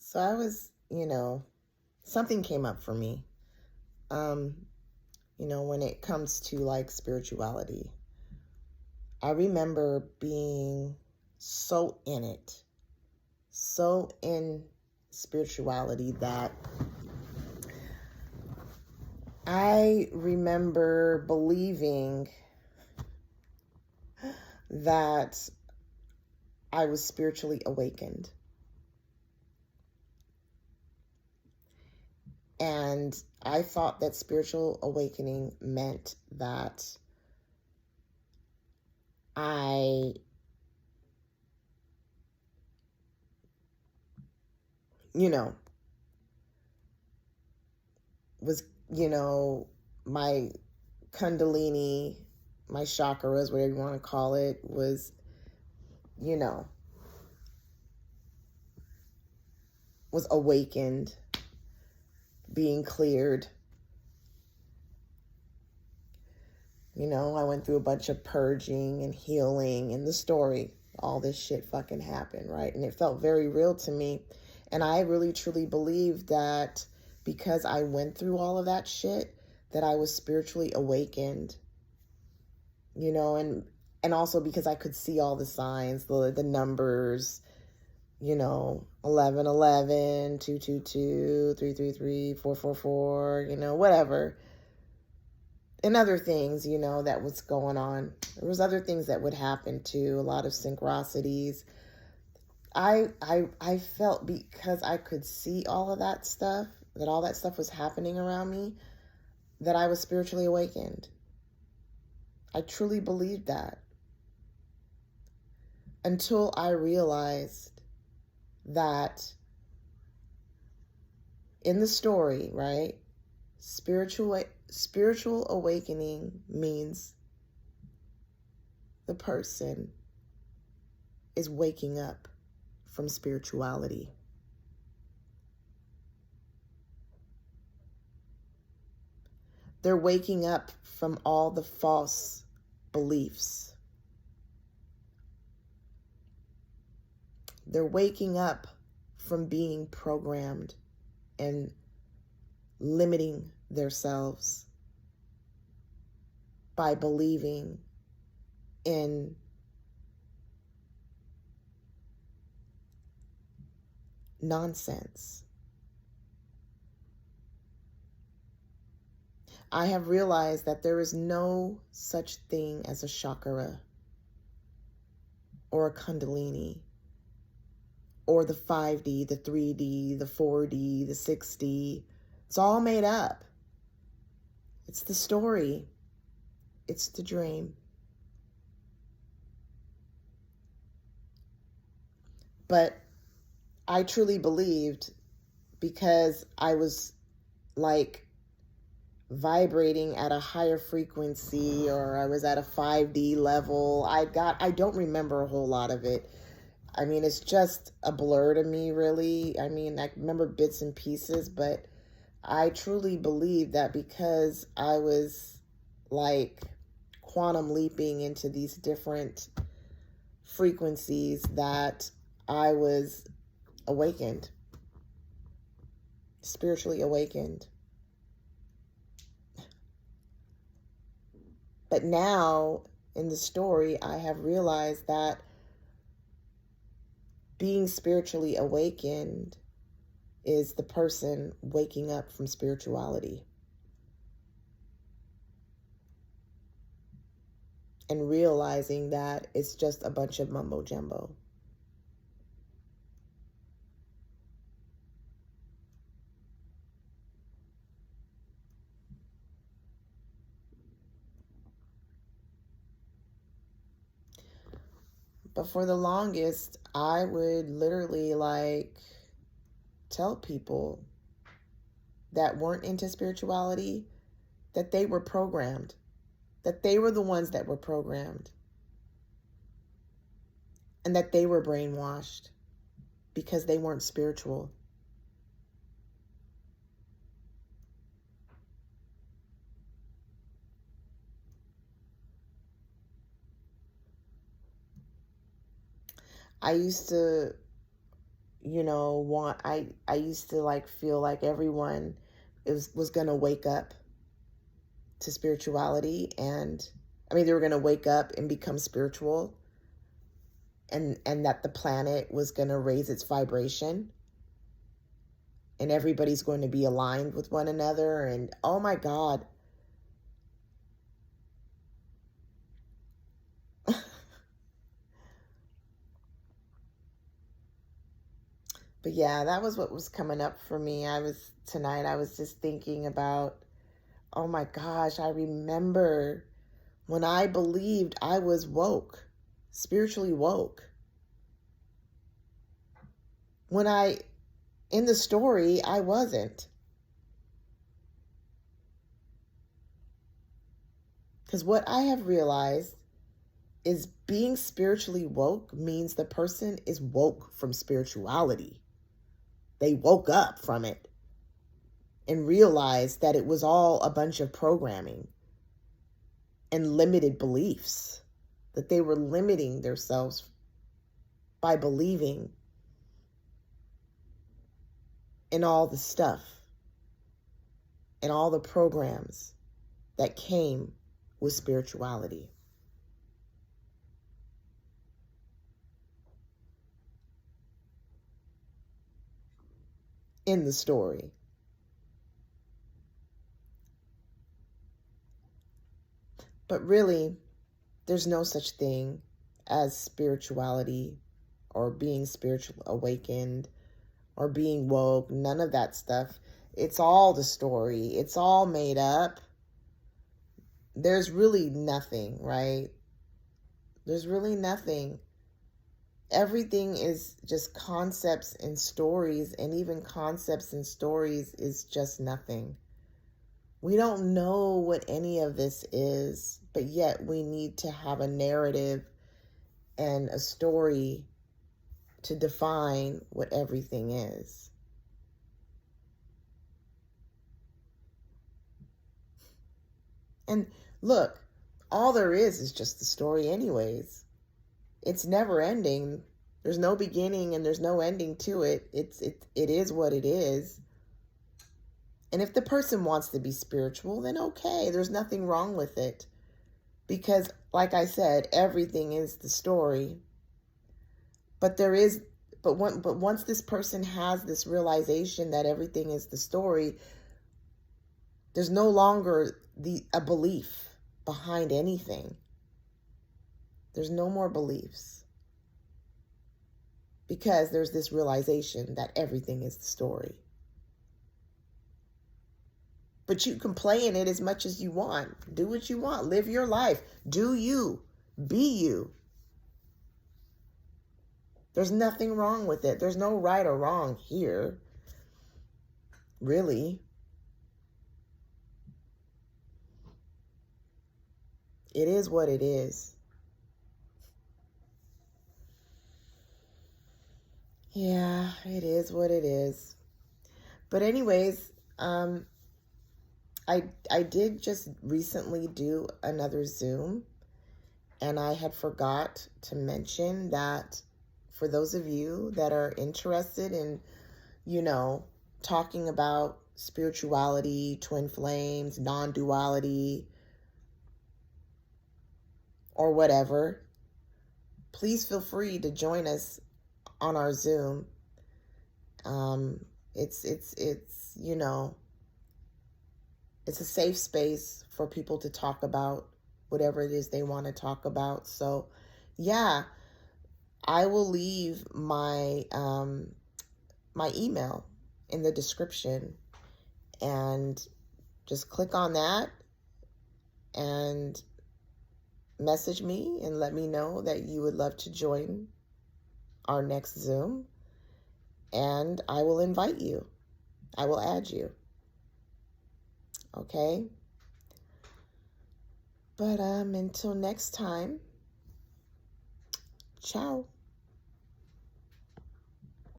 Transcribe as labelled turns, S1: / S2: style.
S1: So I was, something came up for me, when it comes to like spirituality. I remember being so in it, so in spirituality that I remember believing that I was spiritually awakened. And I thought that spiritual awakening meant that I was, my Kundalini, my chakras, whatever you want to call it, was, was awakened, being cleared. I went through a bunch of purging and healing in the story. All this shit fucking happened, right? And it felt very real to me. And I really, truly believed that because I went through all of that shit, that I was spiritually awakened, and also because I could see all the signs, the numbers, 11, 11, 2, 2, 2, 3, 3, 3, 4, 4, 4, whatever. And other things, that was going on. There was other things that would happen too, a lot of synchronicities. I felt, because I could see all of that stuff, that all that stuff was happening around me, that I was spiritually awakened. I truly believed that. Until I realized that in the story, right, spiritual awakening means the person is waking up from spirituality. They're waking up from all the false beliefs. They're waking up from being programmed and limiting themselves by believing in nonsense. I have realized that there is no such thing as a chakra or a kundalini or the 5D, the 3D, the 4D, the 6D. It's all made up. It's the story. It's the dream. But I truly believed, because I was like vibrating at a higher frequency, or I was at a 5D level. I don't remember a whole lot of it. I mean, it's just a blur to me, really. I mean, I remember bits and pieces, but I truly believe that because I was like quantum leaping into these different frequencies, that I was awakened, spiritually awakened. But now in the story, I have realized that being spiritually awakened is the person waking up from spirituality and realizing that it's just a bunch of mumbo jumbo. But for the longest, I would literally like tell people that weren't into spirituality that they were programmed, that they were the ones that were programmed, and that they were brainwashed because they weren't spiritual. I used to, I used to like feel like everyone was going to wake up to spirituality, and they were going to wake up and become spiritual, and that the planet was going to raise its vibration and everybody's going to be aligned with one another. And oh my God. But yeah, that was what was coming up for me. I was just thinking about, oh my gosh, I remember when I believed I was woke, spiritually woke. When in the story, I wasn't. Because what I have realized is being spiritually woke means the person is woke from spirituality. They woke up from it and realized that it was all a bunch of programming and limited beliefs, that they were limiting themselves by believing in all the stuff and all the programs that came with spirituality. In the story. But really, there's no such thing as spirituality or being spiritual awakened or being woke. None of that stuff. It's all the story. It's all made up. There's really nothing, right? There's really nothing. Everything is just concepts and stories, and even concepts and stories is just nothing. We don't know what any of this is, but yet we need to have a narrative and a story to define what everything is. And look, all there is just the story anyways. It's never ending. There's no beginning and there's no ending to it. It is what it is. And if the person wants to be spiritual, then okay, there's nothing wrong with it. Because like I said, everything is the story. But once this person has this realization that everything is the story, there's no longer a belief behind anything. There's no more beliefs. Because there's this realization that everything is the story. But you can play in it as much as you want. Do what you want. Live your life. Do you. Be you. There's nothing wrong with it. There's no right or wrong here. Really. It is what it is. Yeah, it is what it is. But anyways, I did just recently do another Zoom, and I had forgot to mention that for those of you that are interested in, talking about spirituality, twin flames, non-duality, or whatever, please feel free to join us on our Zoom. It's it's a safe space for people to talk about whatever it is they want to talk about. So yeah, I will leave my my email in the description, and just click on that and message me and let me know that you would love to join our next Zoom, and I will invite you. I will add you. Okay? But until next time, ciao.